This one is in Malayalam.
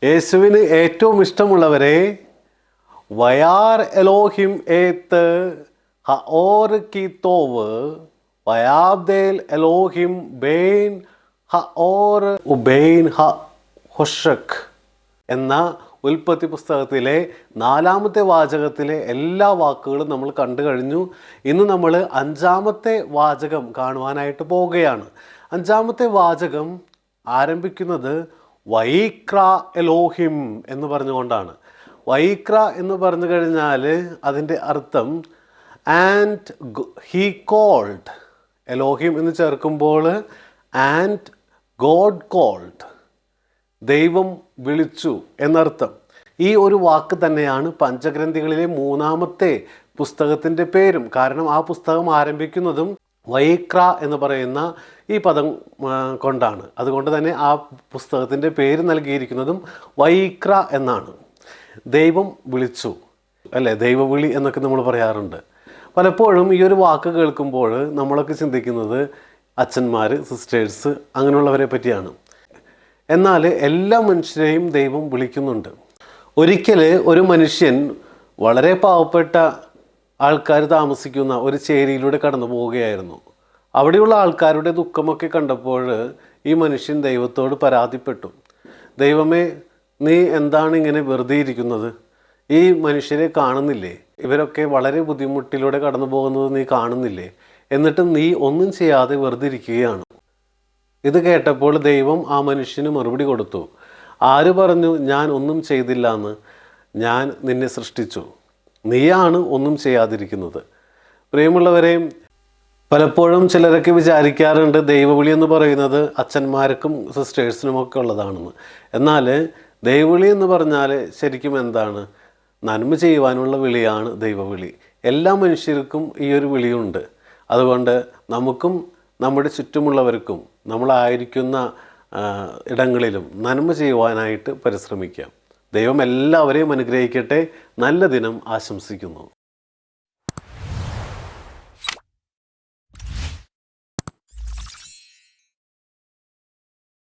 യേശുവിന് ഏറ്റവും ഇഷ്ടമുള്ളവരെ, വയാർ എലോഹിം ഏത്ത് ഹഓർ കിത്തോവ് വയാബ്ദേൽ എലോഹിം ബെയിൻ ഹഓർ ഉബെയിൻ ഹൊഷക് എന്ന ഉൽപ്പത്തി പുസ്തകത്തിലെ 4-ാമത്തെ വാചകത്തിലെ എല്ലാ വാക്കുകളും നമ്മൾ കണ്ടു കഴിഞ്ഞു. ഇന്ന് നമ്മൾ 5-ാമത്തെ വാചകം കാണുവാനായിട്ട് പോവുകയാണ്. 5-ാമത്തെ വാചകം ആരംഭിക്കുന്നത് വൈക്ര എലോഹിം എന്ന് പറഞ്ഞുകൊണ്ടാണ്. വൈക്ര എന്ന് പറഞ്ഞു കഴിഞ്ഞാൽ അതിൻ്റെ അർത്ഥം ആൻഡ് ഹീ കോൾഡ്. എലോഹിം എന്ന് ചേർക്കുമ്പോൾ ആൻഡ് ഗോഡ് കോൾഡ്, ദൈവം വിളിച്ചു എന്നർത്ഥം. ഈ ഒരു വാക്ക് തന്നെയാണ് പഞ്ചഗ്രന്ഥികളിലെ 3-ാമത്തെ പുസ്തകത്തിൻ്റെ പേരും. കാരണം ആ പുസ്തകം ആരംഭിക്കുന്നതും വൈക്ര എന്ന് പറയുന്ന ഈ പദം കൊണ്ടാണ്. അതുകൊണ്ട് തന്നെ ആ പുസ്തകത്തിൻ്റെ പേര് നൽകിയിരിക്കുന്നതും വൈക്ര എന്നാണ്. ദൈവം വിളിച്ചു അല്ലേ, ദൈവവിളി എന്നൊക്കെ നമ്മൾ പറയാറുണ്ട്. പലപ്പോഴും ഈ ഒരു വാക്ക് കേൾക്കുമ്പോൾ നമ്മളൊക്കെ ചിന്തിക്കുന്നത് അച്ഛന്മാർ, സിസ്റ്റേഴ്സ് അങ്ങനെയുള്ളവരെ പറ്റിയാണ്. എന്നാൽ എല്ലാ മനുഷ്യരെയും ദൈവം വിളിക്കുന്നുണ്ട്. ഒരിക്കൽ ഒരു മനുഷ്യൻ വളരെ പാവപ്പെട്ട ആൾക്കാർ താമസിക്കുന്ന ഒരു ചേരിയിലൂടെ കടന്നു പോവുകയായിരുന്നു. അവിടെയുള്ള ആൾക്കാരുടെ ദുഃഖമൊക്കെ കണ്ടപ്പോൾ ഈ മനുഷ്യൻ ദൈവത്തോട് പരാതിപ്പെട്ടു. ദൈവമേ, നീ എന്താണ് ഇങ്ങനെ വെറുതെ ഇരിക്കുന്നത്? ഈ മനുഷ്യരെ കാണുന്നില്ലേ? ഇവരൊക്കെ വളരെ ബുദ്ധിമുട്ടിലൂടെ കടന്നു പോകുന്നത് നീ കാണുന്നില്ലേ? എന്നിട്ട് നീ ഒന്നും ചെയ്യാതെ വെറുതെ ഇരിക്കുകയാണ്. ഇത് കേട്ടപ്പോൾ ദൈവം ആ മനുഷ്യന് മറുപടി കൊടുത്തു. ആര് പറഞ്ഞു ഞാൻ ഒന്നും ചെയ്തില്ല എന്ന്? ഞാൻ നിന്നെ സൃഷ്ടിച്ചു, നീയാണ് ഒന്നും ചെയ്യാതിരിക്കുന്നത്. പ്രിയമുള്ളവരെ, പലപ്പോഴും ചിലരൊക്കെ വിചാരിക്കാറുണ്ട് ദൈവവിളി എന്ന് പറയുന്നത് അച്ഛന്മാർക്കും സിസ്റ്റേഴ്സിനുമൊക്കെ ഉള്ളതാണെന്ന്. എന്നാൽ ദൈവവിളി എന്ന് പറഞ്ഞാൽ ശരിക്കും എന്താണ്? നന്മ ചെയ്യുവാനുള്ള വിളിയാണ് ദൈവവിളി. എല്ലാ മനുഷ്യർക്കും ഈ ഒരു വിളിയുണ്ട്. അതുകൊണ്ട് നമുക്കും നമ്മുടെ ചുറ്റുമുള്ളവർക്കും നമ്മളായിരിക്കുന്ന ഇടങ്ങളിലും നന്മ ചെയ്യുവാനായിട്ട് പരിശ്രമിക്കാം. ദൈവം എല്ലാവരെയും അനുഗ്രഹിക്കട്ടെ. നല്ല ദിനം ആശംസിക്കുന്നു.